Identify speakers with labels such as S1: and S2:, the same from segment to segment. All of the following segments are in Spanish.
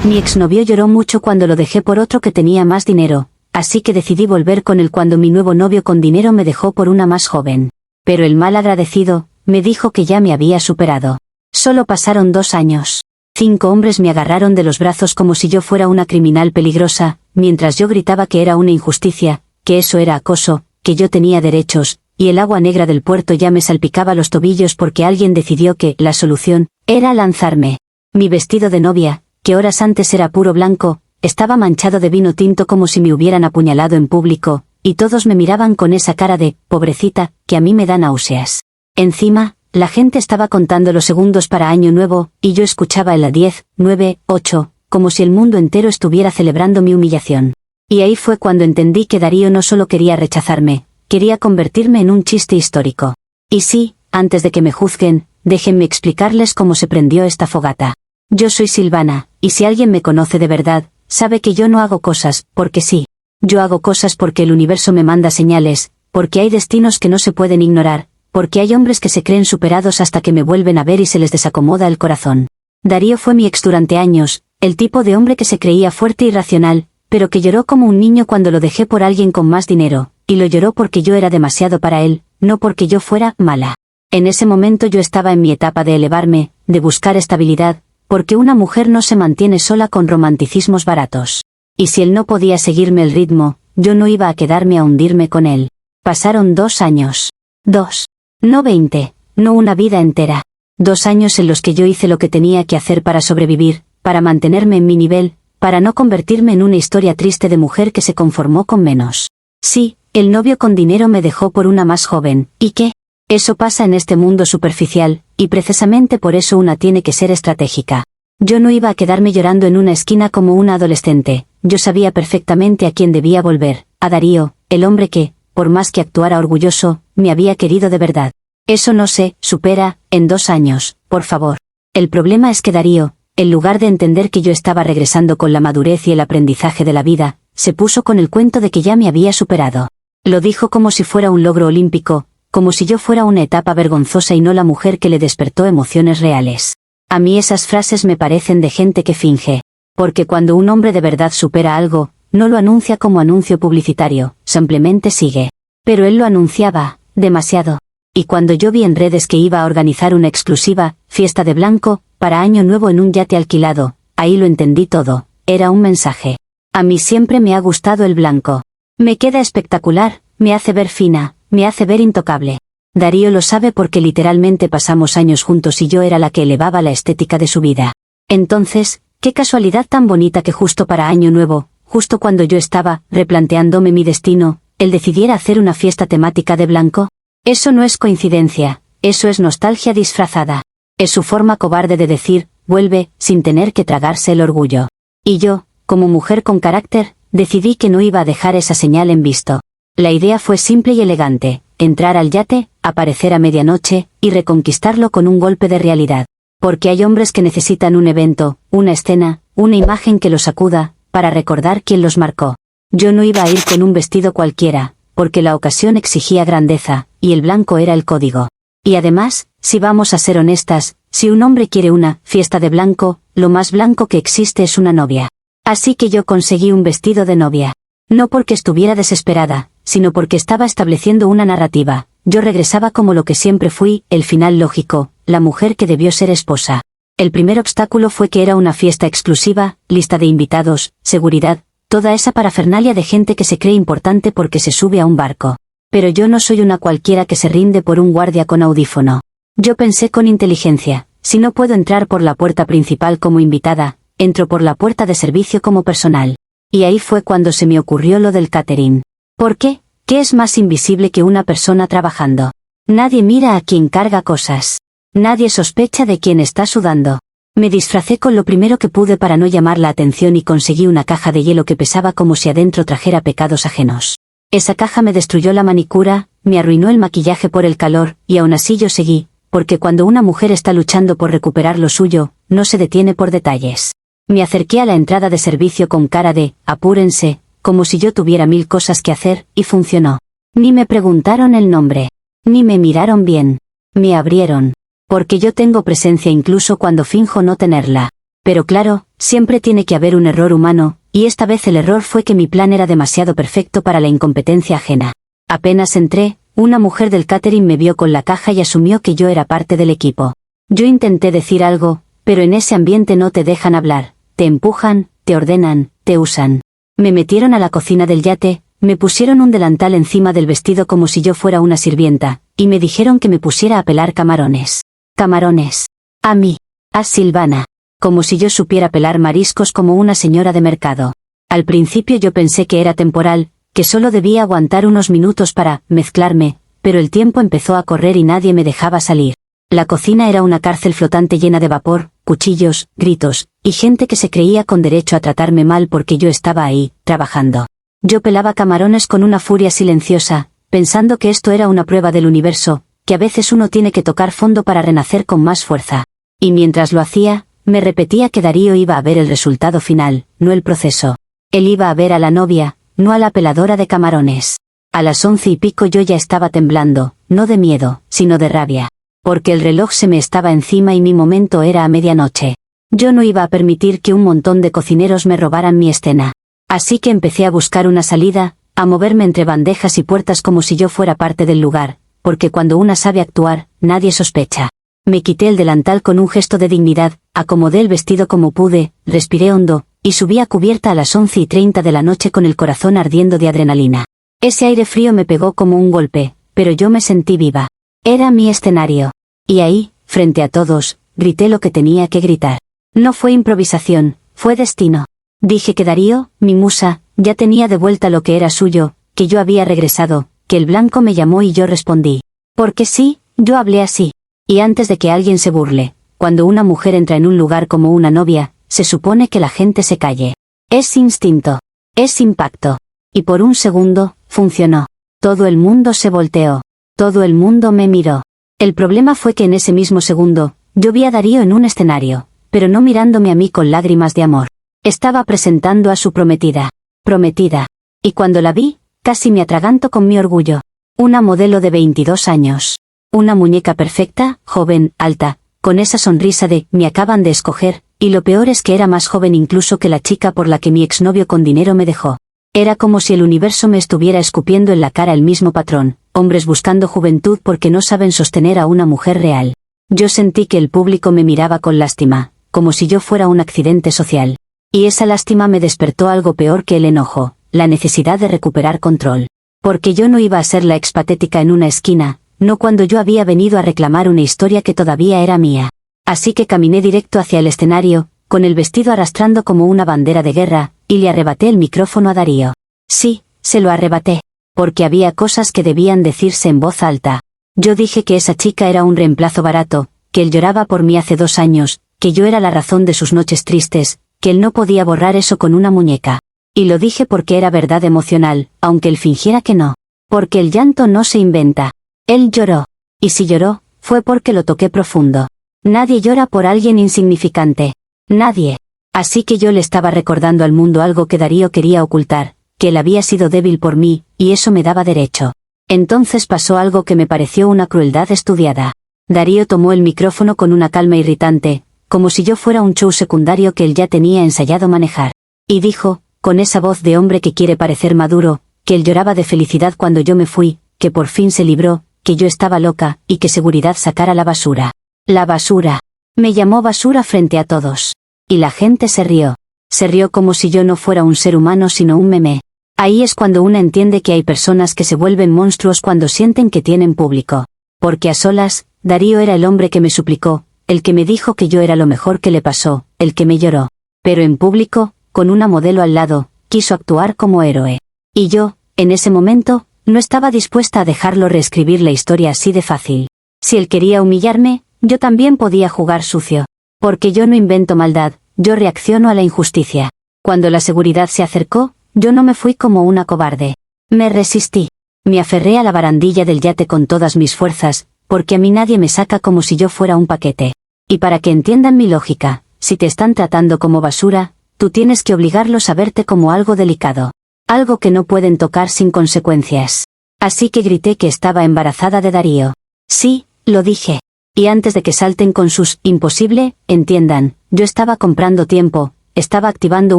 S1: Mi exnovio lloró mucho cuando lo dejé por otro que tenía más dinero, así que decidí volver con él cuando mi nuevo novio con dinero me dejó por una más joven. Pero el mal agradecido, me dijo que ya me había superado. Solo pasaron 2 años. 5 hombres me agarraron de los brazos como si yo fuera una criminal peligrosa, mientras yo gritaba que era una injusticia, que eso era acoso, que yo tenía derechos, y el agua negra del puerto ya me salpicaba los tobillos porque alguien decidió que la solución era lanzarme. Mi vestido de novia, que horas antes era puro blanco, estaba manchado de vino tinto como si me hubieran apuñalado en público, y todos me miraban con esa cara de pobrecita que a mí me da náuseas. Encima, la gente estaba contando los segundos para Año Nuevo, y yo escuchaba el 10, 9, 8, como si el mundo entero estuviera celebrando mi humillación. Y ahí fue cuando entendí que Darío no solo quería rechazarme, quería convertirme en un chiste histórico. Y sí, antes de que me juzguen, déjenme explicarles cómo se prendió esta fogata. Yo soy Silvana, y si alguien me conoce de verdad, sabe que yo no hago cosas, porque sí. Yo hago cosas porque el universo me manda señales, porque hay destinos que no se pueden ignorar, porque hay hombres que se creen superados hasta que me vuelven a ver y se les desacomoda el corazón. Darío fue mi ex durante años, el tipo de hombre que se creía fuerte y racional, pero que lloró como un niño cuando lo dejé por alguien con más dinero, y lo lloró porque yo era demasiado para él, no porque yo fuera mala. En ese momento yo estaba en mi etapa de elevarme, de buscar estabilidad, porque una mujer no se mantiene sola con romanticismos baratos. Y si él no podía seguirme el ritmo, yo no iba a quedarme a hundirme con él. Pasaron 2 años. 2. No 20, no una vida entera. 2 años en los que yo hice lo que tenía que hacer para sobrevivir, para mantenerme en mi nivel, para no convertirme en una historia triste de mujer que se conformó con menos. Sí, el novio con dinero me dejó por una más joven, ¿y qué? Eso pasa en este mundo superficial, y precisamente por eso una tiene que ser estratégica. Yo no iba a quedarme llorando en una esquina como una adolescente, yo sabía perfectamente a quién debía volver, a Darío, el hombre que, por más que actuara orgulloso, me había querido de verdad. Eso no se supera en 2 años, por favor. El problema es que Darío, en lugar de entender que yo estaba regresando con la madurez y el aprendizaje de la vida, se puso con el cuento de que ya me había superado. Lo dijo como si fuera un logro olímpico, como si yo fuera una etapa vergonzosa y no la mujer que le despertó emociones reales. A mí esas frases me parecen de gente que finge, porque cuando un hombre de verdad supera algo, no lo anuncia como anuncio publicitario, simplemente sigue. Pero él lo anunciaba, demasiado. Y cuando yo vi en redes que iba a organizar una exclusiva fiesta de blanco, para Año Nuevo en un yate alquilado, ahí lo entendí todo, era un mensaje. A mí siempre me ha gustado el blanco. Me queda espectacular, me hace ver fina, me hace ver intocable. Darío lo sabe porque literalmente pasamos años juntos y yo era la que elevaba la estética de su vida. Entonces, qué casualidad tan bonita que justo para Año Nuevo, justo cuando yo estaba replanteándome mi destino, él decidiera hacer una fiesta temática de blanco. Eso no es coincidencia, eso es nostalgia disfrazada. Es su forma cobarde de decir, vuelve, sin tener que tragarse el orgullo. Y yo, como mujer con carácter, decidí que no iba a dejar esa señal en visto. La idea fue simple y elegante, entrar al yate, aparecer a medianoche, y reconquistarlo con un golpe de realidad. Porque hay hombres que necesitan un evento, una escena, una imagen que los sacuda, para recordar quién los marcó. Yo no iba a ir con un vestido cualquiera, porque la ocasión exigía grandeza, y el blanco era el código. Y además, si vamos a ser honestas, si un hombre quiere una fiesta de blanco, lo más blanco que existe es una novia. Así que yo conseguí un vestido de novia. No porque estuviera desesperada, sino porque estaba estableciendo una narrativa. Yo regresaba como lo que siempre fui, el final lógico, la mujer que debió ser esposa. El primer obstáculo fue que era una fiesta exclusiva, lista de invitados, seguridad, toda esa parafernalia de gente que se cree importante porque se sube a un barco. Pero yo no soy una cualquiera que se rinde por un guardia con audífono. Yo pensé con inteligencia, si no puedo entrar por la puerta principal como invitada, entro por la puerta de servicio como personal. Y ahí fue cuando se me ocurrió lo del catering. ¿Por qué? ¿Qué es más invisible que una persona trabajando? Nadie mira a quien carga cosas. Nadie sospecha de quien está sudando. Me disfracé con lo primero que pude para no llamar la atención y conseguí una caja de hielo que pesaba como si adentro trajera pecados ajenos. Esa caja me destruyó la manicura, me arruinó el maquillaje por el calor, y aún así yo seguí, porque cuando una mujer está luchando por recuperar lo suyo, no se detiene por detalles. Me acerqué a la entrada de servicio con cara de, apúrense, como si yo tuviera 1000 cosas que hacer, y funcionó. Ni me preguntaron el nombre. Ni me miraron bien. Me abrieron. Porque yo tengo presencia incluso cuando finjo no tenerla. Pero claro, siempre tiene que haber un error humano, y esta vez el error fue que mi plan era demasiado perfecto para la incompetencia ajena. Apenas entré, una mujer del catering me vio con la caja y asumió que yo era parte del equipo. Yo intenté decir algo, pero en ese ambiente no te dejan hablar, te empujan, te ordenan, te usan. Me metieron a la cocina del yate, me pusieron un delantal encima del vestido como si yo fuera una sirvienta, y me dijeron que me pusiera a pelar camarones. Camarones. A mí. A Silvana. Como si yo supiera pelar mariscos como una señora de mercado. Al principio yo pensé que era temporal, que solo debía aguantar unos minutos para mezclarme, pero el tiempo empezó a correr y nadie me dejaba salir. La cocina era una cárcel flotante llena de vapor, cuchillos, gritos, y gente que se creía con derecho a tratarme mal porque yo estaba ahí, trabajando. Yo pelaba camarones con una furia silenciosa, pensando que esto era una prueba del universo, que a veces uno tiene que tocar fondo para renacer con más fuerza. Y mientras lo hacía, me repetía que Darío iba a ver el resultado final, no el proceso. Él iba a ver a la novia, no a la peladora de camarones. A las 11:15 yo ya estaba temblando, no de miedo, sino de rabia. Porque el reloj se me estaba encima y mi momento era a medianoche. Yo no iba a permitir que un montón de cocineros me robaran mi escena. Así que empecé a buscar una salida, a moverme entre bandejas y puertas como si yo fuera parte del lugar, porque cuando una sabe actuar, nadie sospecha. Me quité el delantal con un gesto de dignidad, acomodé el vestido como pude, respiré hondo, y subí a cubierta a las 11:30 de la noche con el corazón ardiendo de adrenalina. Ese aire frío me pegó como un golpe, pero yo me sentí viva. Era mi escenario. Y ahí, frente a todos, grité lo que tenía que gritar. No fue improvisación, fue destino. Dije que Darío, mi musa, ya tenía de vuelta lo que era suyo, que yo había regresado, que el blanco me llamó y yo respondí. Porque sí, yo hablé así. Y antes de que alguien se burle, cuando una mujer entra en un lugar como una novia, se supone que la gente se calle. Es instinto. Es impacto. Y por un segundo, funcionó. Todo el mundo se volteó. Todo el mundo me miró. El problema fue que en ese mismo segundo, yo vi a Darío en un escenario, pero no mirándome a mí con lágrimas de amor. Estaba presentando a su prometida. Prometida. Y cuando la vi, casi me atraganto con mi orgullo. Una modelo de 22 años. Una muñeca perfecta, joven, alta, con esa sonrisa de me acaban de escoger, y lo peor es que era más joven incluso que la chica por la que mi exnovio con dinero me dejó. Era como si el universo me estuviera escupiendo en la cara el mismo patrón, hombres buscando juventud porque no saben sostener a una mujer real. Yo sentí que el público me miraba con lástima, como si yo fuera un accidente social. Y esa lástima me despertó algo peor que el enojo, la necesidad de recuperar control. Porque yo no iba a ser la expatética en una esquina, no cuando yo había venido a reclamar una historia que todavía era mía. Así que caminé directo hacia el escenario, con el vestido arrastrando como una bandera de guerra, y le arrebaté el micrófono a Darío. Sí, se lo arrebaté. Porque había cosas que debían decirse en voz alta. Yo dije que esa chica era un reemplazo barato, que él lloraba por mí hace 2 años, que yo era la razón de sus noches tristes, que él no podía borrar eso con una muñeca. Y lo dije porque era verdad emocional, aunque él fingiera que no. Porque el llanto no se inventa. Él lloró. Y si lloró, fue porque lo toqué profundo. Nadie llora por alguien insignificante. Nadie. Así que yo le estaba recordando al mundo algo que Darío quería ocultar, que él había sido débil por mí, y eso me daba derecho. Entonces pasó algo que me pareció una crueldad estudiada. Darío tomó el micrófono con una calma irritante, como si yo fuera un show secundario que él ya tenía ensayado manejar. Y dijo, con esa voz de hombre que quiere parecer maduro, que él lloraba de felicidad cuando yo me fui, que por fin se libró, que yo estaba loca, y que seguridad sacara la basura. La basura. Me llamó basura frente a todos. Y la gente se rió. Se rió como si yo no fuera un ser humano sino un meme. Ahí es cuando uno entiende que hay personas que se vuelven monstruos cuando sienten que tienen público. Porque a solas, Darío era el hombre que me suplicó, el que me dijo que yo era lo mejor que le pasó, el que me lloró. Pero en público, con una modelo al lado, quiso actuar como héroe. Y yo, en ese momento, no estaba dispuesta a dejarlo reescribir la historia así de fácil. Si él quería humillarme, yo también podía jugar sucio. Porque yo no invento maldad, yo reacciono a la injusticia. Cuando la seguridad se acercó, yo no me fui como una cobarde. Me resistí. Me aferré a la barandilla del yate con todas mis fuerzas, porque a mí nadie me saca como si yo fuera un paquete. Y para que entiendan mi lógica, si te están tratando como basura, tú tienes que obligarlos a verte como algo delicado. Algo que no pueden tocar sin consecuencias. Así que grité que estaba embarazada de Darío. Sí, lo dije. Y antes de que salten con sus imposible, entiendan, yo estaba comprando tiempo, estaba activando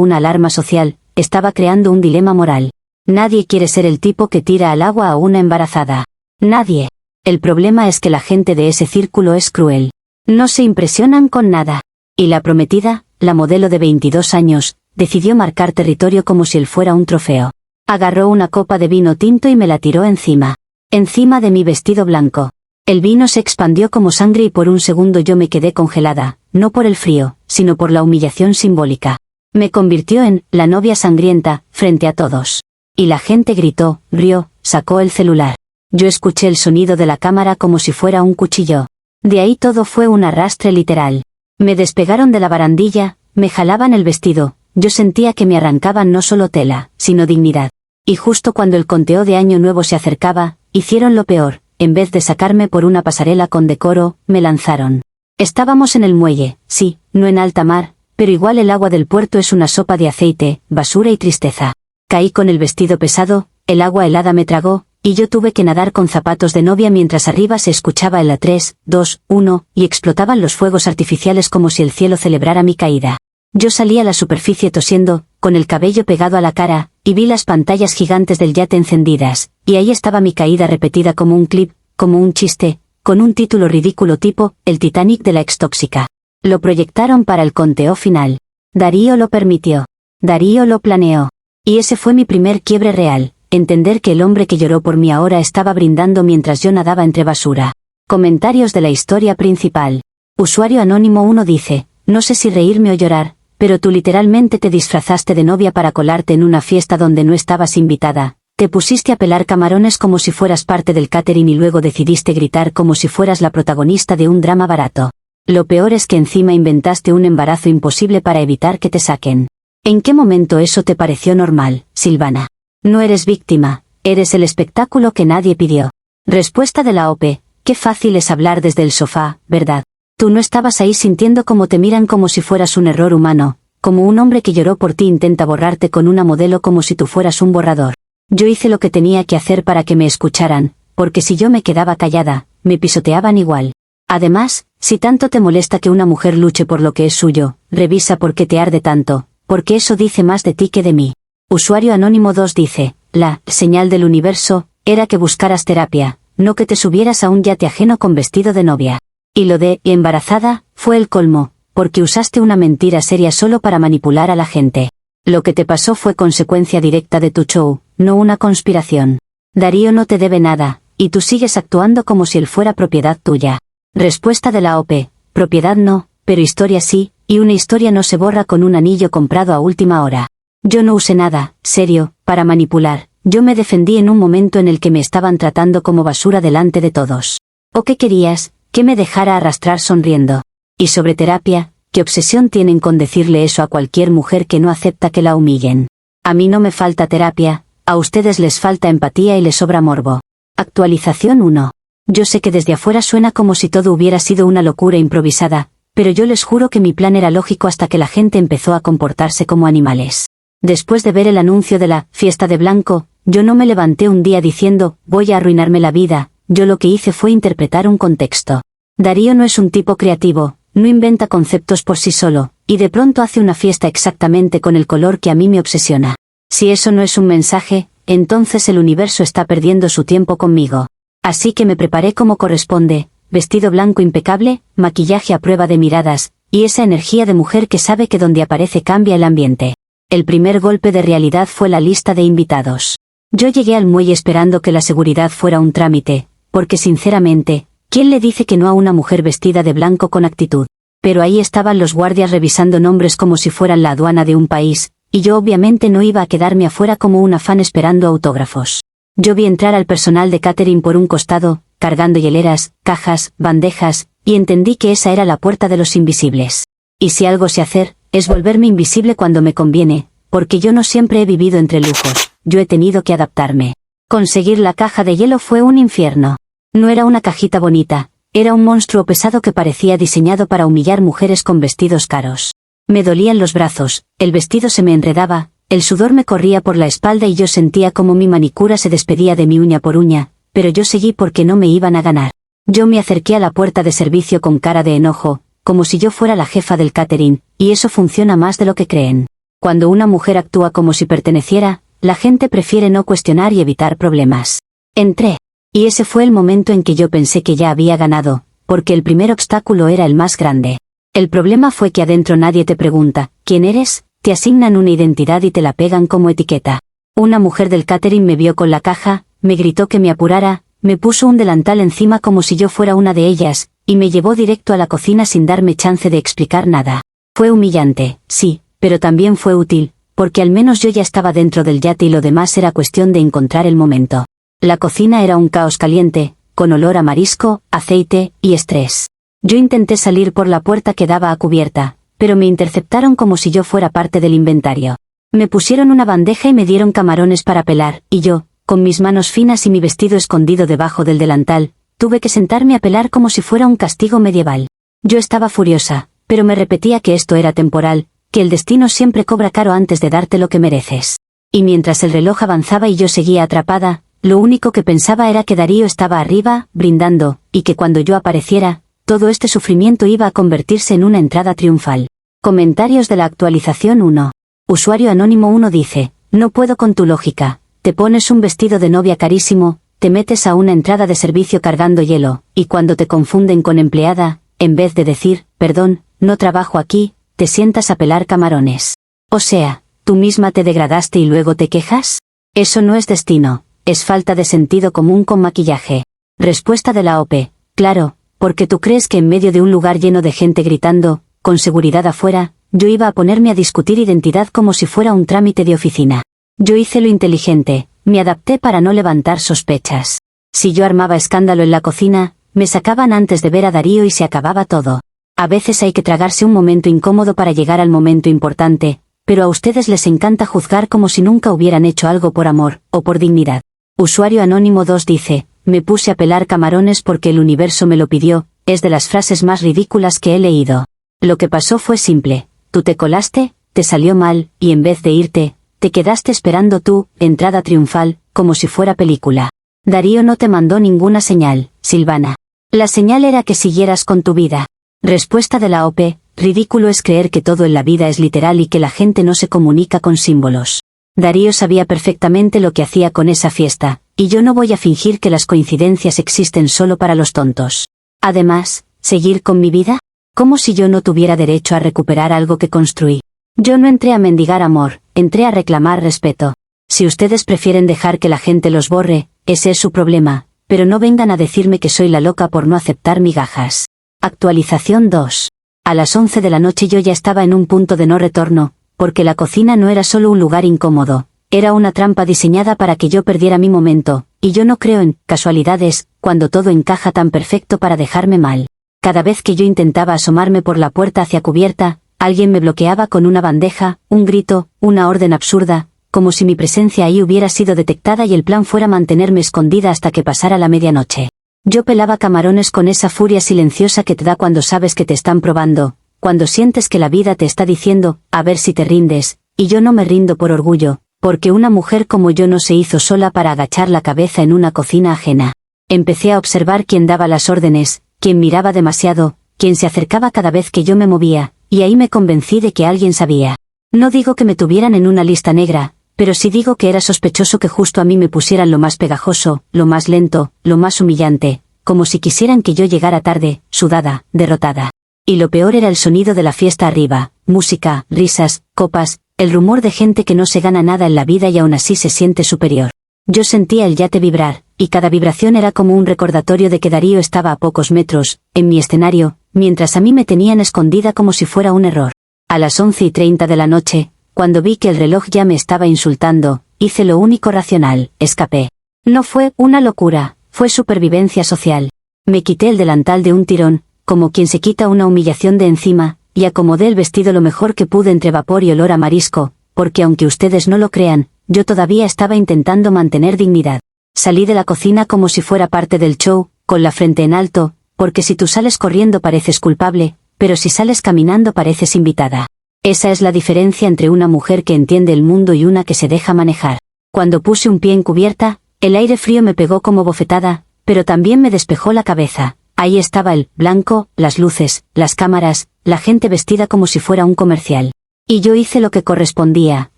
S1: una alarma social, estaba creando un dilema moral. Nadie quiere ser el tipo que tira al agua a una embarazada. Nadie. El problema es que la gente de ese círculo es cruel. No se impresionan con nada. Y la prometida, la modelo de 22 años, decidió marcar territorio como si él fuera un trofeo. Agarró una copa de vino tinto y me la tiró encima. Encima de mi vestido blanco. El vino se expandió como sangre y por un segundo yo me quedé congelada, no por el frío, sino por la humillación simbólica. Me convirtió en la novia sangrienta, frente a todos. Y la gente gritó, rió, sacó el celular. Yo escuché el sonido de la cámara como si fuera un cuchillo. De ahí todo fue un arrastre literal. Me despegaron de la barandilla, me jalaban el vestido, yo sentía que me arrancaban no solo tela, sino dignidad. Y justo cuando el conteo de Año Nuevo se acercaba, hicieron lo peor. En vez de sacarme por una pasarela con decoro, me lanzaron. Estábamos en el muelle, sí, no en alta mar, pero igual el agua del puerto es una sopa de aceite, basura y tristeza. Caí con el vestido pesado, el agua helada me tragó, y yo tuve que nadar con zapatos de novia mientras arriba se escuchaba el 3, 2, 1, y explotaban los fuegos artificiales como si el cielo celebrara mi caída. Yo salí a la superficie tosiendo, con el cabello pegado a la cara, y vi las pantallas gigantes del yate encendidas, y ahí estaba mi caída repetida como un clip, como un chiste, con un título ridículo tipo, El Titanic de la extóxica. Lo proyectaron para el conteo final. Darío lo permitió. Darío lo planeó. Y ese fue mi primer quiebre real, entender que el hombre que lloró por mí ahora estaba brindando mientras yo nadaba entre basura. Comentarios de la historia principal. Usuario anónimo 1 dice, no sé si reírme o llorar, pero tú literalmente te disfrazaste de novia para colarte en una fiesta donde no estabas invitada, te pusiste a pelar camarones como si fueras parte del catering y luego decidiste gritar como si fueras la protagonista de un drama barato. Lo peor es que encima inventaste un embarazo imposible para evitar que te saquen. ¿En qué momento eso te pareció normal, Silvana? No eres víctima, eres el espectáculo que nadie pidió. Respuesta de la OP, qué fácil es hablar desde el sofá, ¿verdad? Tú no estabas ahí sintiendo cómo te miran como si fueras un error humano, como un hombre que lloró por ti intenta borrarte con una modelo como si tú fueras un borrador. Yo hice lo que tenía que hacer para que me escucharan, porque si yo me quedaba callada, me pisoteaban igual. Además, si tanto te molesta que una mujer luche por lo que es suyo, revisa por qué te arde tanto, porque eso dice más de ti que de mí. Usuario anónimo 2 dice, la señal del universo era que buscaras terapia, no que te subieras a un yate ajeno con vestido de novia. Y lo de embarazada fue el colmo, porque usaste una mentira seria solo para manipular a la gente. Lo que te pasó fue consecuencia directa de tu show, no una conspiración. Darío no te debe nada, y tú sigues actuando como si él fuera propiedad tuya. Respuesta de la OP, propiedad no, pero historia sí, y una historia no se borra con un anillo comprado a última hora. Yo no usé nada, serio, para manipular, yo me defendí en un momento en el que me estaban tratando como basura delante de todos. ¿O qué querías? Que me dejara arrastrar sonriendo. Y sobre terapia, ¿qué obsesión tienen con decirle eso a cualquier mujer que no acepta que la humillen? A mí no me falta terapia, a ustedes les falta empatía y les sobra morbo. Actualización 1. Yo sé que desde afuera suena como si todo hubiera sido una locura improvisada, pero yo les juro que mi plan era lógico hasta que la gente empezó a comportarse como animales. Después de ver el anuncio de la fiesta de blanco, yo no me levanté un día diciendo, voy a arruinarme la vida. Yo lo que hice fue interpretar un contexto. Darío no es un tipo creativo, no inventa conceptos por sí solo, y de pronto hace una fiesta exactamente con el color que a mí me obsesiona. Si eso no es un mensaje, entonces el universo está perdiendo su tiempo conmigo. Así que me preparé como corresponde, vestido blanco impecable, maquillaje a prueba de miradas, y esa energía de mujer que sabe que donde aparece cambia el ambiente. El primer golpe de realidad fue la lista de invitados. Yo llegué al muelle esperando que la seguridad fuera un trámite, porque sinceramente, ¿quién le dice que no a una mujer vestida de blanco con actitud? Pero ahí estaban los guardias revisando nombres como si fueran la aduana de un país, y yo obviamente no iba a quedarme afuera como una fan esperando autógrafos. Yo vi entrar al personal de catering por un costado, cargando hieleras, cajas, bandejas, y entendí que esa era la puerta de los invisibles. Y si algo sé hacer, es volverme invisible cuando me conviene, porque yo no siempre he vivido entre lujos, yo he tenido que adaptarme. Conseguir la caja de hielo fue un infierno. No era una cajita bonita, era un monstruo pesado que parecía diseñado para humillar mujeres con vestidos caros. Me dolían los brazos, el vestido se me enredaba, el sudor me corría por la espalda y yo sentía como mi manicura se despedía de mi uña por uña, pero yo seguí porque no me iban a ganar. Yo me acerqué a la puerta de servicio con cara de enojo, como si yo fuera la jefa del catering, y eso funciona más de lo que creen. Cuando una mujer actúa como si perteneciera, la gente prefiere no cuestionar y evitar problemas. Entré. Y ese fue el momento en que yo pensé que ya había ganado, porque el primer obstáculo era el más grande. El problema fue que adentro nadie te pregunta, ¿quién eres? Te asignan una identidad y te la pegan como etiqueta. Una mujer del catering me vio con la caja, me gritó que me apurara, me puso un delantal encima como si yo fuera una de ellas, y me llevó directo a la cocina sin darme chance de explicar nada. Fue humillante, sí, pero también fue útil, porque al menos yo ya estaba dentro del yate y lo demás era cuestión de encontrar el momento. La cocina era un caos caliente, con olor a marisco, aceite y estrés. Yo intenté salir por la puerta que daba a cubierta, pero me interceptaron como si yo fuera parte del inventario. Me pusieron una bandeja y me dieron camarones para pelar, y yo, con mis manos finas y mi vestido escondido debajo del delantal, tuve que sentarme a pelar como si fuera un castigo medieval. Yo estaba furiosa, pero me repetía que esto era temporal, que el destino siempre cobra caro antes de darte lo que mereces. Y mientras el reloj avanzaba y yo seguía atrapada, lo único que pensaba era que Darío estaba arriba, brindando, y que cuando yo apareciera, todo este sufrimiento iba a convertirse en una entrada triunfal. Comentarios de la actualización 1. Usuario anónimo 1 dice, no puedo con tu lógica, te pones un vestido de novia carísimo, te metes a una entrada de servicio cargando hielo, y cuando te confunden con empleada, en vez de decir, perdón, no trabajo aquí, te sientas a pelar camarones. O sea, ¿tú misma te degradaste y luego te quejas? Eso no es destino, es falta de sentido común con maquillaje. Respuesta de la OP, claro, porque tú crees que en medio de un lugar lleno de gente gritando, con seguridad afuera, yo iba a ponerme a discutir identidad como si fuera un trámite de oficina. Yo hice lo inteligente, me adapté para no levantar sospechas. Si yo armaba escándalo en la cocina, me sacaban antes de ver a Darío y se acababa todo. A veces hay que tragarse un momento incómodo para llegar al momento importante, pero a ustedes les encanta juzgar como si nunca hubieran hecho algo por amor, o por dignidad. Usuario anónimo 2 dice, me puse a pelar camarones porque el universo me lo pidió, es de las frases más ridículas que he leído. Lo que pasó fue simple, tú te colaste, te salió mal, y en vez de irte, te quedaste esperando tú, entrada triunfal, como si fuera película. Darío no te mandó ninguna señal, Silvana. La señal era que siguieras con tu vida. Respuesta de la OP, ridículo es creer que todo en la vida es literal y que la gente no se comunica con símbolos. Darío sabía perfectamente lo que hacía con esa fiesta, y yo no voy a fingir que las coincidencias existen solo para los tontos. Además, ¿seguir con mi vida? Como si yo no tuviera derecho a recuperar algo que construí. Yo no entré a mendigar amor, entré a reclamar respeto. Si ustedes prefieren dejar que la gente los borre, ese es su problema, pero no vengan a decirme que soy la loca por no aceptar migajas. Actualización 2. A las 11 de la noche yo ya estaba en un punto de no retorno, porque la cocina no era solo un lugar incómodo, era una trampa diseñada para que yo perdiera mi momento, y yo no creo en casualidades, cuando todo encaja tan perfecto para dejarme mal. Cada vez que yo intentaba asomarme por la puerta hacia cubierta, alguien me bloqueaba con una bandeja, un grito, una orden absurda, como si mi presencia ahí hubiera sido detectada y el plan fuera mantenerme escondida hasta que pasara la medianoche. Yo pelaba camarones con esa furia silenciosa que te da cuando sabes que te están probando, cuando sientes que la vida te está diciendo, a ver si te rindes, y yo no me rindo por orgullo, porque una mujer como yo no se hizo sola para agachar la cabeza en una cocina ajena. Empecé a observar quién daba las órdenes, quién miraba demasiado, quién se acercaba cada vez que yo me movía, y ahí me convencí de que alguien sabía. No digo que me tuvieran en una lista negra, pero sí digo que era sospechoso que justo a mí me pusieran lo más pegajoso, lo más lento, lo más humillante, como si quisieran que yo llegara tarde, sudada, derrotada. Y lo peor era el sonido de la fiesta arriba, música, risas, copas, el rumor de gente que no se gana nada en la vida y aún así se siente superior. Yo sentía el yate vibrar, y cada vibración era como un recordatorio de que Darío estaba a pocos metros, en mi escenario, mientras a mí me tenían escondida como si fuera un error. A las 11:30 de la noche, cuando vi que el reloj ya me estaba insultando, hice lo único racional, escapé. No fue una locura, fue supervivencia social. Me quité el delantal de un tirón, como quien se quita una humillación de encima, y acomodé el vestido lo mejor que pude entre vapor y olor a marisco, porque aunque ustedes no lo crean, yo todavía estaba intentando mantener dignidad. Salí de la cocina como si fuera parte del show, con la frente en alto, porque si tú sales corriendo pareces culpable, pero si sales caminando pareces invitada. Esa es la diferencia entre una mujer que entiende el mundo y una que se deja manejar. Cuando puse un pie en cubierta, el aire frío me pegó como bofetada, pero también me despejó la cabeza. Ahí estaba el blanco, las luces, las cámaras, la gente vestida como si fuera un comercial. Y yo hice lo que correspondía,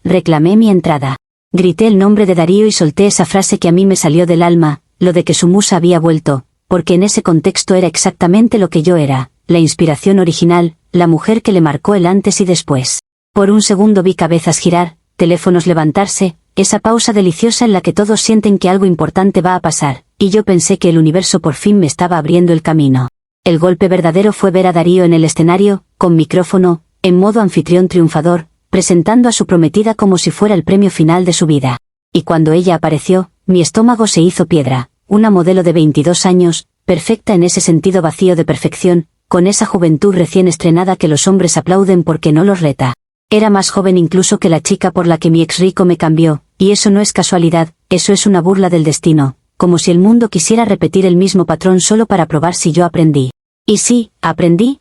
S1: reclamé mi entrada. Grité el nombre de Darío y solté esa frase que a mí me salió del alma, lo de que su musa había vuelto, porque en ese contexto era exactamente lo que yo era, la inspiración original, la mujer que le marcó el antes y después. Por un segundo vi cabezas girar, teléfonos levantarse, esa pausa deliciosa en la que todos sienten que algo importante va a pasar, y yo pensé que el universo por fin me estaba abriendo el camino. El golpe verdadero fue ver a Darío en el escenario, con micrófono, en modo anfitrión triunfador, presentando a su prometida como si fuera el premio final de su vida. Y cuando ella apareció, mi estómago se hizo piedra, una modelo de 22 años, perfecta en ese sentido vacío de perfección, con esa juventud recién estrenada que los hombres aplauden porque no los reta. Era más joven incluso que la chica por la que mi ex rico me cambió, y eso no es casualidad, eso es una burla del destino, como si el mundo quisiera repetir el mismo patrón solo para probar si yo aprendí. Y sí, aprendí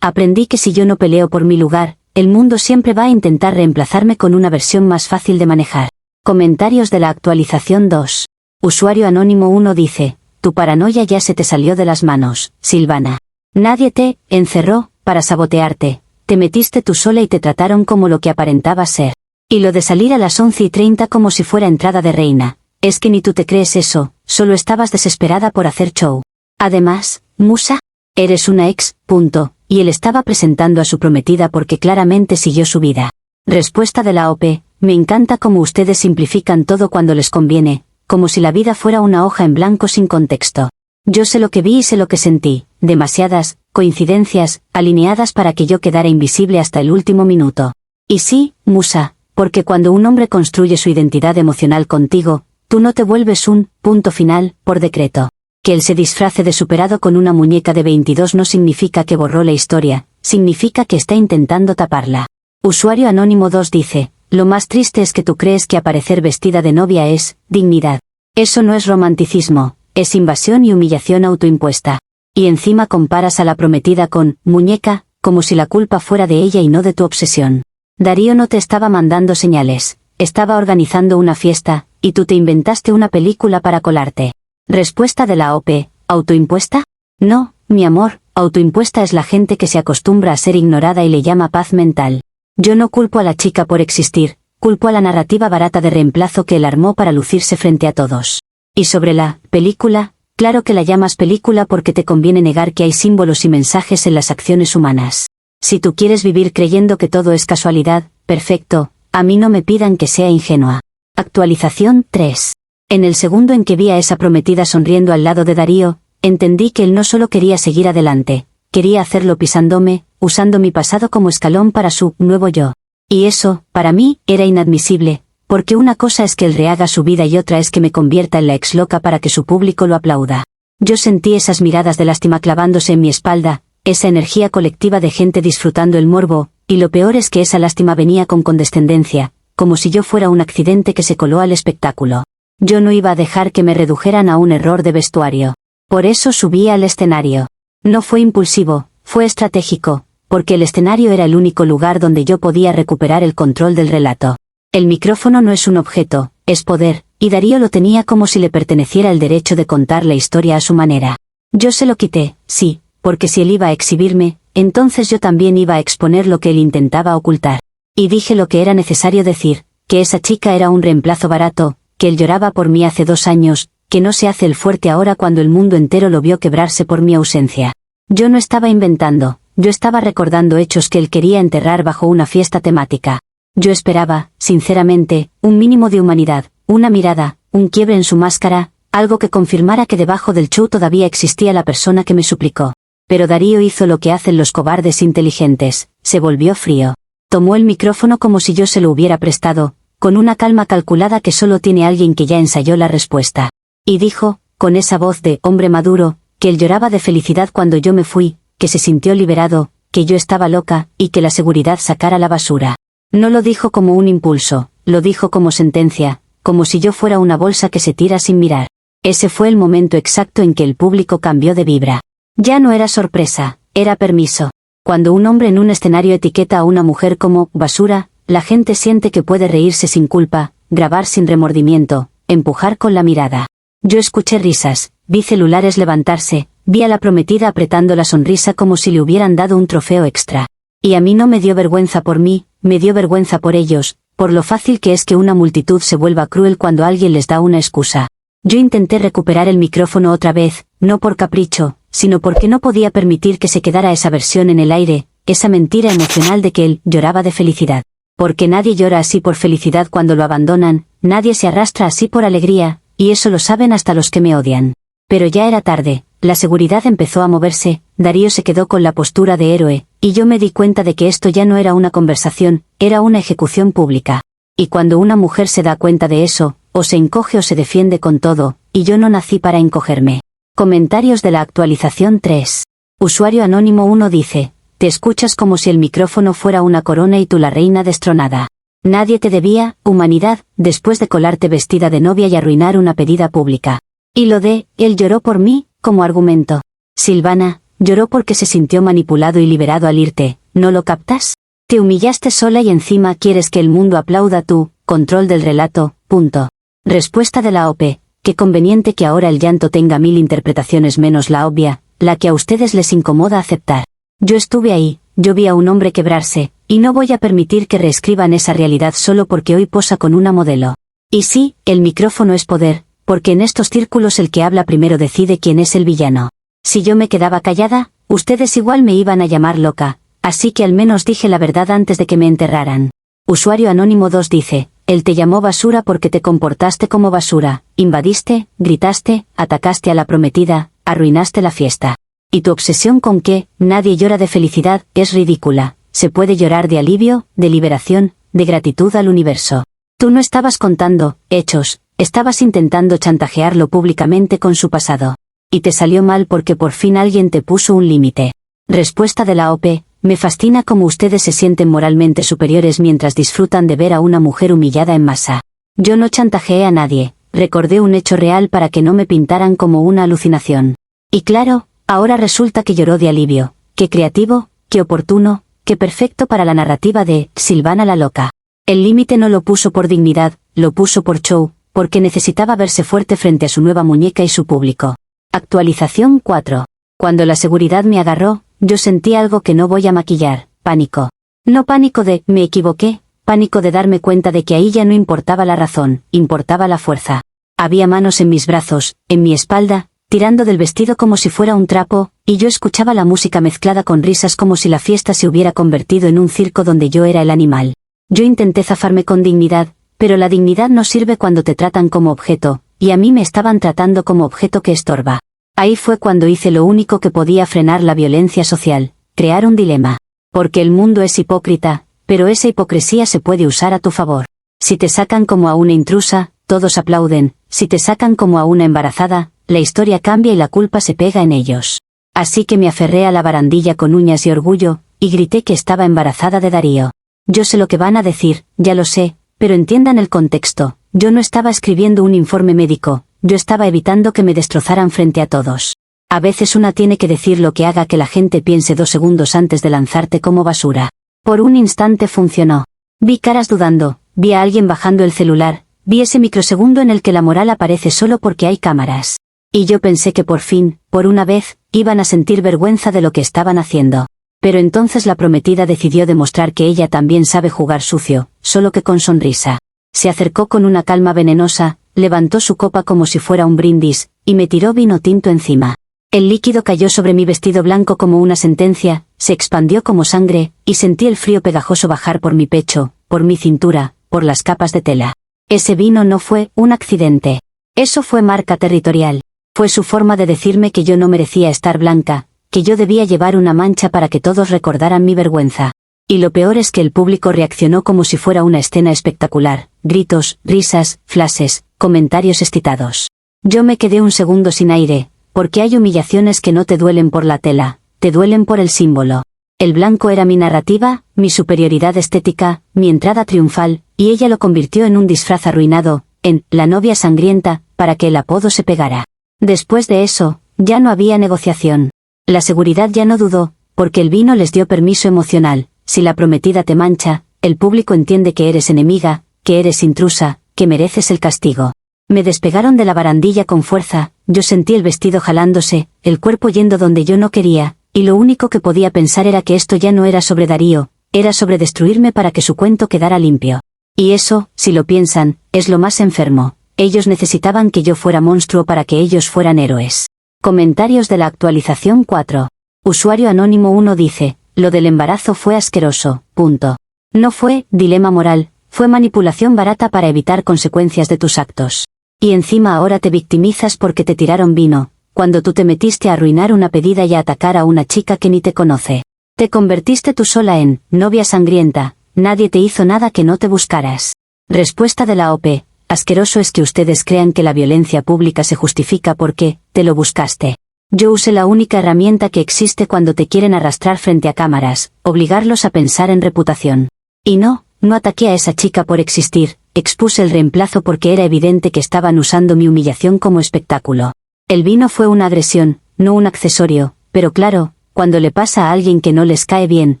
S1: que si yo no peleo por mi lugar, el mundo siempre va a intentar reemplazarme con una versión más fácil de manejar. Comentarios de la actualización 2. Usuario anónimo 1 dice, tu paranoia ya se te salió de las manos, Silvana. Nadie te encerró para sabotearte, te metiste tú sola y te trataron como lo que aparentabas ser. Y lo de salir a las 11:30 como si fuera entrada de reina, es que ni tú te crees eso, solo estabas desesperada por hacer show. Además, musa, eres una ex, punto, y él estaba presentando a su prometida porque claramente siguió su vida. Respuesta de la OP, me encanta cómo ustedes simplifican todo cuando les conviene, como si la vida fuera una hoja en blanco sin contexto. Yo sé lo que vi y sé lo que sentí, demasiadas coincidencias, alineadas para que yo quedara invisible hasta el último minuto. Y sí, musa, porque cuando un hombre construye su identidad emocional contigo, tú no te vuelves un punto final, por decreto. Que él se disfrace de superado con una muñeca de 22 no significa que borró la historia, significa que está intentando taparla. Usuario anónimo 2 dice, lo más triste es que tú crees que aparecer vestida de novia es dignidad. Eso no es romanticismo, es invasión y humillación autoimpuesta. Y encima comparas a la prometida con muñeca, como si la culpa fuera de ella y no de tu obsesión. Darío no te estaba mandando señales, estaba organizando una fiesta, y tú te inventaste una película para colarte. Respuesta de la OP, ¿autoimpuesta? No, mi amor, autoimpuesta es la gente que se acostumbra a ser ignorada y le llama paz mental. Yo no culpo a la chica por existir, culpo a la narrativa barata de reemplazo que él armó para lucirse frente a todos. Y sobre la película, claro que la llamas película porque te conviene negar que hay símbolos y mensajes en las acciones humanas. Si tú quieres vivir creyendo que todo es casualidad, perfecto, a mí no me pidan que sea ingenua. Actualización 3. En el segundo en que vi a esa prometida sonriendo al lado de Darío, entendí que él no solo quería seguir adelante, quería hacerlo pisándome, usando mi pasado como escalón para su nuevo yo. Y eso, para mí, era inadmisible, porque una cosa es que él rehaga su vida y otra es que me convierta en la ex loca para que su público lo aplauda. Yo sentí esas miradas de lástima clavándose en mi espalda, esa energía colectiva de gente disfrutando el morbo, y lo peor es que esa lástima venía con condescendencia, como si yo fuera un accidente que se coló al espectáculo. Yo no iba a dejar que me redujeran a un error de vestuario. Por eso subí al escenario. No fue impulsivo, fue estratégico, porque el escenario era el único lugar donde yo podía recuperar el control del relato. El micrófono no es un objeto, es poder, y Darío lo tenía como si le perteneciera el derecho de contar la historia a su manera. Yo se lo quité, sí, porque si él iba a exhibirme, entonces yo también iba a exponer lo que él intentaba ocultar. Y dije lo que era necesario decir, que esa chica era un reemplazo barato, que él lloraba por mí hace 2 años, que no se hace el fuerte ahora cuando el mundo entero lo vio quebrarse por mi ausencia. Yo no estaba inventando, yo estaba recordando hechos que él quería enterrar bajo una fiesta temática. Yo esperaba, sinceramente, un mínimo de humanidad, una mirada, un quiebre en su máscara, algo que confirmara que debajo del show todavía existía la persona que me suplicó. Pero Darío hizo lo que hacen los cobardes inteligentes, se volvió frío. Tomó el micrófono como si yo se lo hubiera prestado, con una calma calculada que solo tiene alguien que ya ensayó la respuesta. Y dijo, con esa voz de hombre maduro, que él lloraba de felicidad cuando yo me fui, que se sintió liberado, que yo estaba loca, y que la seguridad sacara la basura. No lo dijo como un impulso, lo dijo como sentencia, como si yo fuera una bolsa que se tira sin mirar. Ese fue el momento exacto en que el público cambió de vibra. Ya no era sorpresa, era permiso. Cuando un hombre en un escenario etiqueta a una mujer como basura, la gente siente que puede reírse sin culpa, grabar sin remordimiento, empujar con la mirada. Yo escuché risas, vi celulares levantarse, vi a la prometida apretando la sonrisa como si le hubieran dado un trofeo extra. Y a mí no me dio vergüenza por mí, me dio vergüenza por ellos, por lo fácil que es que una multitud se vuelva cruel cuando alguien les da una excusa. Yo intenté recuperar el micrófono otra vez, no por capricho, sino porque no podía permitir que se quedara esa versión en el aire, esa mentira emocional de que él lloraba de felicidad. Porque nadie llora así por felicidad cuando lo abandonan, nadie se arrastra así por alegría, y eso lo saben hasta los que me odian. Pero ya era tarde, la seguridad empezó a moverse, Darío se quedó con la postura de héroe, y yo me di cuenta de que esto ya no era una conversación, era una ejecución pública. Y cuando una mujer se da cuenta de eso, o se encoge o se defiende con todo, y yo no nací para encogerme. Comentarios de la actualización 3. Usuario anónimo 1 dice: te escuchas como si el micrófono fuera una corona y tú la reina destronada. Nadie te debía, humanidad, después de colarte vestida de novia y arruinar una pedida pública. Y lo de, él lloró por mí, como argumento. Silvana, lloró porque se sintió manipulado y liberado al irte, ¿no lo captas? Te humillaste sola y encima quieres que el mundo aplauda tu control del relato, punto. Respuesta de la OP: qué conveniente que ahora el llanto tenga 1000 interpretaciones menos la obvia, la que a ustedes les incomoda aceptar. Yo estuve ahí, yo vi a un hombre quebrarse, y no voy a permitir que reescriban esa realidad solo porque hoy posa con una modelo. Y sí, el micrófono es poder, porque en estos círculos el que habla primero decide quién es el villano. Si yo me quedaba callada, ustedes igual me iban a llamar loca, así que al menos dije la verdad antes de que me enterraran. Usuario anónimo 2 dice: él te llamó basura porque te comportaste como basura, invadiste, gritaste, atacaste a la prometida, arruinaste la fiesta. Y tu obsesión con que nadie llora de felicidad es ridícula. Se puede llorar de alivio, de liberación, de gratitud al universo. Tú no estabas contando hechos, estabas intentando chantajearlo públicamente con su pasado. Y te salió mal porque por fin alguien te puso un límite. Respuesta de la OP: me fascina cómo ustedes se sienten moralmente superiores mientras disfrutan de ver a una mujer humillada en masa. Yo no chantajeé a nadie, recordé un hecho real para que no me pintaran como una alucinación. Y claro, ahora resulta que lloró de alivio. Qué creativo, qué oportuno, qué perfecto para la narrativa de Silvana la loca. El límite no lo puso por dignidad, lo puso por show, porque necesitaba verse fuerte frente a su nueva muñeca y su público. Actualización 4. Cuando la seguridad me agarró, yo sentí algo que no voy a maquillar: pánico. No pánico de me equivoqué, pánico de darme cuenta de que ahí ya no importaba la razón, importaba la fuerza. Había manos en mis brazos, en mi espalda, tirando del vestido como si fuera un trapo, y yo escuchaba la música mezclada con risas como si la fiesta se hubiera convertido en un circo donde yo era el animal. Yo intenté zafarme con dignidad, pero la dignidad no sirve cuando te tratan como objeto, y a mí me estaban tratando como objeto que estorba. Ahí fue cuando hice lo único que podía frenar la violencia social: crear un dilema. Porque el mundo es hipócrita, pero esa hipocresía se puede usar a tu favor. Si te sacan como a una intrusa, todos aplauden; si te sacan como a una embarazada, la historia cambia y la culpa se pega en ellos. Así que me aferré a la barandilla con uñas y orgullo, y grité que estaba embarazada de Darío. Yo sé lo que van a decir, ya lo sé, pero entiendan el contexto. Yo no estaba escribiendo un informe médico, yo estaba evitando que me destrozaran frente a todos. A veces una tiene que decir lo que haga que la gente piense 2 segundos antes de lanzarte como basura. Por un instante funcionó. Vi caras dudando, vi a alguien bajando el celular, vi ese microsegundo en el que la moral aparece solo porque hay cámaras. Y yo pensé que por fin, por una vez, iban a sentir vergüenza de lo que estaban haciendo. Pero entonces la prometida decidió demostrar que ella también sabe jugar sucio, solo que con sonrisa. Se acercó con una calma venenosa, levantó su copa como si fuera un brindis, y me tiró vino tinto encima. El líquido cayó sobre mi vestido blanco como una sentencia, se expandió como sangre, y sentí el frío pegajoso bajar por mi pecho, por mi cintura, por las capas de tela. Ese vino no fue un accidente. Eso fue marca territorial. Fue su forma de decirme que yo no merecía estar blanca, que yo debía llevar una mancha para que todos recordaran mi vergüenza. Y lo peor es que el público reaccionó como si fuera una escena espectacular: gritos, risas, flashes, comentarios excitados. Yo me quedé un segundo sin aire, porque hay humillaciones que no te duelen por la tela, te duelen por el símbolo. El blanco era mi narrativa, mi superioridad estética, mi entrada triunfal, y ella lo convirtió en un disfraz arruinado, en la novia sangrienta, para que el apodo se pegara. Después de eso, ya no había negociación. La seguridad ya no dudó, porque el vino les dio permiso emocional. Si la prometida te mancha, el público entiende que eres enemiga, que eres intrusa, que mereces el castigo. Me despegaron de la barandilla con fuerza, yo sentí el vestido jalándose, el cuerpo yendo donde yo no quería, y lo único que podía pensar era que esto ya no era sobre Darío, era sobre destruirme para que su cuento quedara limpio. Y eso, si lo piensan, es lo más enfermo. Ellos necesitaban que yo fuera monstruo para que ellos fueran héroes. Comentarios de la actualización 4. Usuario anónimo 1 dice, lo del embarazo fue asqueroso, punto. No fue dilema moral, fue manipulación barata para evitar consecuencias de tus actos. Y encima ahora te victimizas porque te tiraron vino, cuando tú te metiste a arruinar una pedida y a atacar a una chica que ni te conoce. Te convertiste tú sola en novia sangrienta, nadie te hizo nada que no te buscaras. Respuesta de la OP. Asqueroso es que ustedes crean que la violencia pública se justifica porque te lo buscaste. Yo usé la única herramienta que existe cuando te quieren arrastrar frente a cámaras, obligarlos a pensar en reputación. Y no ataqué a esa chica por existir, expuse el reemplazo porque era evidente que estaban usando mi humillación como espectáculo. El vino fue una agresión, no un accesorio, pero claro, cuando le pasa a alguien que no les cae bien,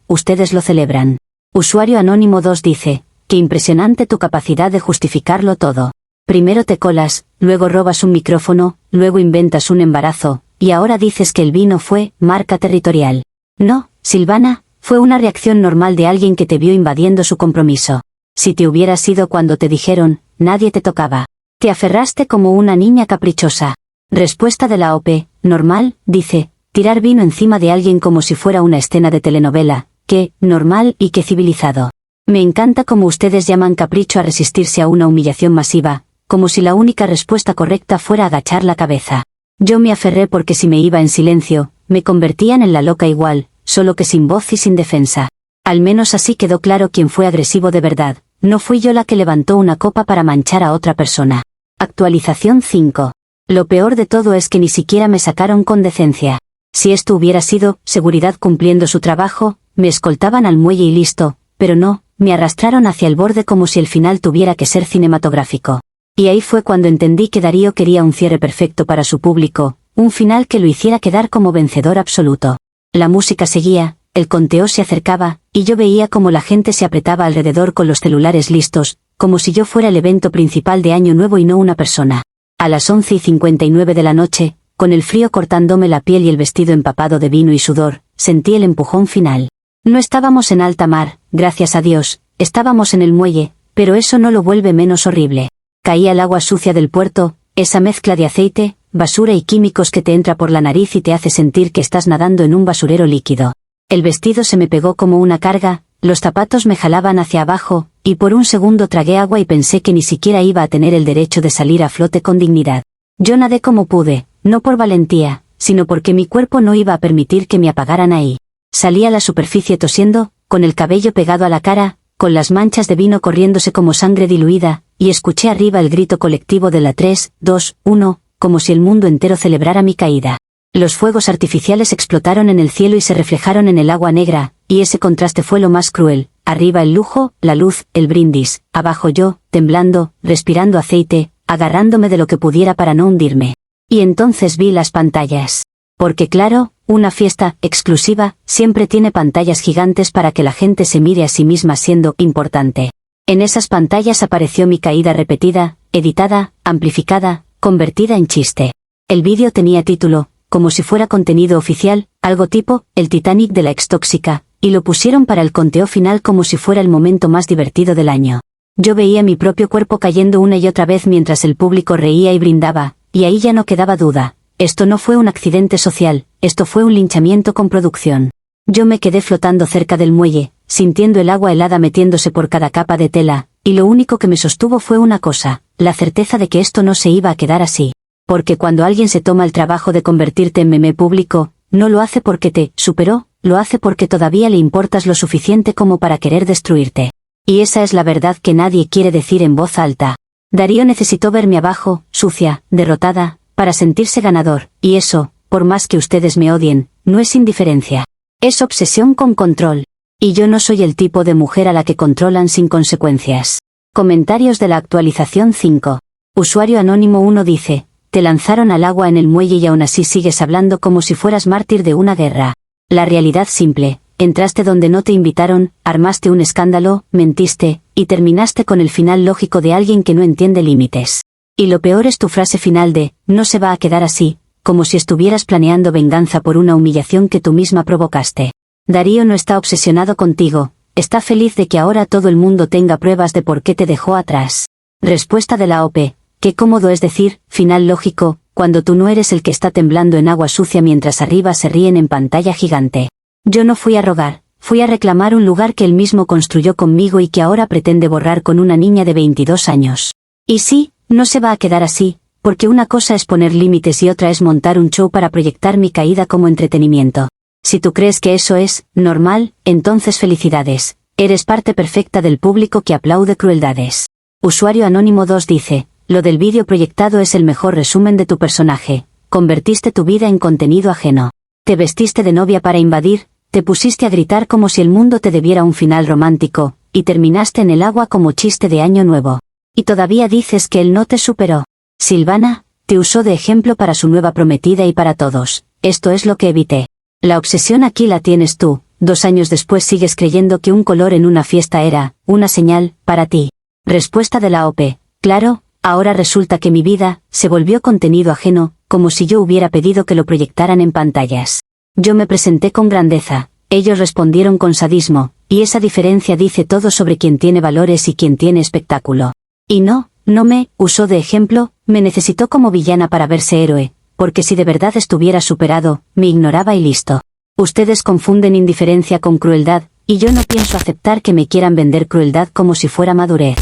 S1: ustedes lo celebran. Usuario anónimo 2 dice, qué impresionante tu capacidad de justificarlo todo. Primero te colas, luego robas un micrófono, luego inventas un embarazo, y ahora dices que el vino fue marca territorial. No, Silvana, fue una reacción normal de alguien que te vio invadiendo su compromiso. Si te hubieras ido cuando te dijeron, nadie te tocaba. Te aferraste como una niña caprichosa. Respuesta de la OP, normal, dice, tirar vino encima de alguien como si fuera una escena de telenovela, qué normal y qué civilizado. Me encanta como ustedes llaman capricho a resistirse a una humillación masiva, como si la única respuesta correcta fuera agachar la cabeza. Yo me aferré porque si me iba en silencio, me convertían en la loca igual, solo que sin voz y sin defensa. Al menos así quedó claro quién fue agresivo de verdad, no fui yo la que levantó una copa para manchar a otra persona. Actualización 5. Lo peor de todo es que ni siquiera me sacaron con decencia. Si esto hubiera sido seguridad cumpliendo su trabajo, me escoltaban al muelle y listo, pero no, me arrastraron hacia el borde como si el final tuviera que ser cinematográfico. Y ahí fue cuando entendí que Darío quería un cierre perfecto para su público, un final que lo hiciera quedar como vencedor absoluto. La música seguía, el conteo se acercaba, y yo veía como la gente se apretaba alrededor con los celulares listos, como si yo fuera el evento principal de Año Nuevo y no una persona. A las 11:59 de la noche, con el frío cortándome la piel y el vestido empapado de vino y sudor, sentí el empujón final. No estábamos en alta mar, gracias a Dios, estábamos en el muelle, pero eso no lo vuelve menos horrible. Caía el agua sucia del puerto, esa mezcla de aceite, basura y químicos que te entra por la nariz y te hace sentir que estás nadando en un basurero líquido. El vestido se me pegó como una carga, los zapatos me jalaban hacia abajo, y por un segundo tragué agua y pensé que ni siquiera iba a tener el derecho de salir a flote con dignidad. Yo nadé como pude, no por valentía, sino porque mi cuerpo no iba a permitir que me apagaran ahí. Salí a la superficie tosiendo, con el cabello pegado a la cara, con las manchas de vino corriéndose como sangre diluida, y escuché arriba el grito colectivo de la 3, 2, 1, como si el mundo entero celebrara mi caída. Los fuegos artificiales explotaron en el cielo y se reflejaron en el agua negra, y ese contraste fue lo más cruel. Arriba el lujo, la luz, el brindis, abajo yo, temblando, respirando aceite, agarrándome de lo que pudiera para no hundirme. Y entonces vi las pantallas. Porque claro, una fiesta exclusiva siempre tiene pantallas gigantes para que la gente se mire a sí misma siendo importante. En esas pantallas apareció mi caída repetida, editada, amplificada, convertida en chiste. El vídeo tenía título, como si fuera contenido oficial, algo tipo, el Titanic de la ex tóxica, y lo pusieron para el conteo final como si fuera el momento más divertido del año. Yo veía mi propio cuerpo cayendo una y otra vez mientras el público reía y brindaba, y ahí ya no quedaba duda. Esto no fue un accidente social, esto fue un linchamiento con producción. Yo me quedé flotando cerca del muelle, sintiendo el agua helada metiéndose por cada capa de tela, y lo único que me sostuvo fue una cosa, la certeza de que esto no se iba a quedar así. Porque cuando alguien se toma el trabajo de convertirte en meme público, no lo hace porque te superó, lo hace porque todavía le importas lo suficiente como para querer destruirte. Y esa es la verdad que nadie quiere decir en voz alta. Darío necesitó verme abajo, sucia, derrotada, para sentirse ganador, y eso, por más que ustedes me odien, no es indiferencia. Es obsesión con control. Y yo no soy el tipo de mujer a la que controlan sin consecuencias. Comentarios de la actualización 5. Usuario anónimo 1 dice, te lanzaron al agua en el muelle y aún así sigues hablando como si fueras mártir de una guerra. La realidad simple, entraste donde no te invitaron, armaste un escándalo, mentiste, y terminaste con el final lógico de alguien que no entiende límites. Y lo peor es tu frase final de, no se va a quedar así, como si estuvieras planeando venganza por una humillación que tú misma provocaste. Darío no está obsesionado contigo, está feliz de que ahora todo el mundo tenga pruebas de por qué te dejó atrás. Respuesta de la OP, qué cómodo es decir, final lógico, cuando tú no eres el que está temblando en agua sucia mientras arriba se ríen en pantalla gigante. Yo no fui a rogar, fui a reclamar un lugar que él mismo construyó conmigo y que ahora pretende borrar con una niña de 22 años. Y sí, no se va a quedar así, porque una cosa es poner límites y otra es montar un show para proyectar mi caída como entretenimiento. Si tú crees que eso es normal, entonces felicidades, eres parte perfecta del público que aplaude crueldades. Usuario Anónimo 2 dice, lo del vídeo proyectado es el mejor resumen de tu personaje, convertiste tu vida en contenido ajeno. Te vestiste de novia para invadir, te pusiste a gritar como si el mundo te debiera un final romántico, y terminaste en el agua como chiste de año nuevo. Y todavía dices que él no te superó. Silvana, te usó de ejemplo para su nueva prometida y para todos, esto es lo que evité. La obsesión aquí la tienes tú, 2 años después sigues creyendo que un color en una fiesta era, una señal, para ti. Respuesta de la OP, claro, ahora resulta que mi vida, se volvió contenido ajeno, como si yo hubiera pedido que lo proyectaran en pantallas. Yo me presenté con grandeza, ellos respondieron con sadismo, y esa diferencia dice todo sobre quién tiene valores y quién tiene espectáculo. Y no me usó de ejemplo, me necesitó como villana para verse héroe, porque si de verdad estuviera superado, me ignoraba y listo. Ustedes confunden indiferencia con crueldad, y yo no pienso aceptar que me quieran vender crueldad como si fuera madurez.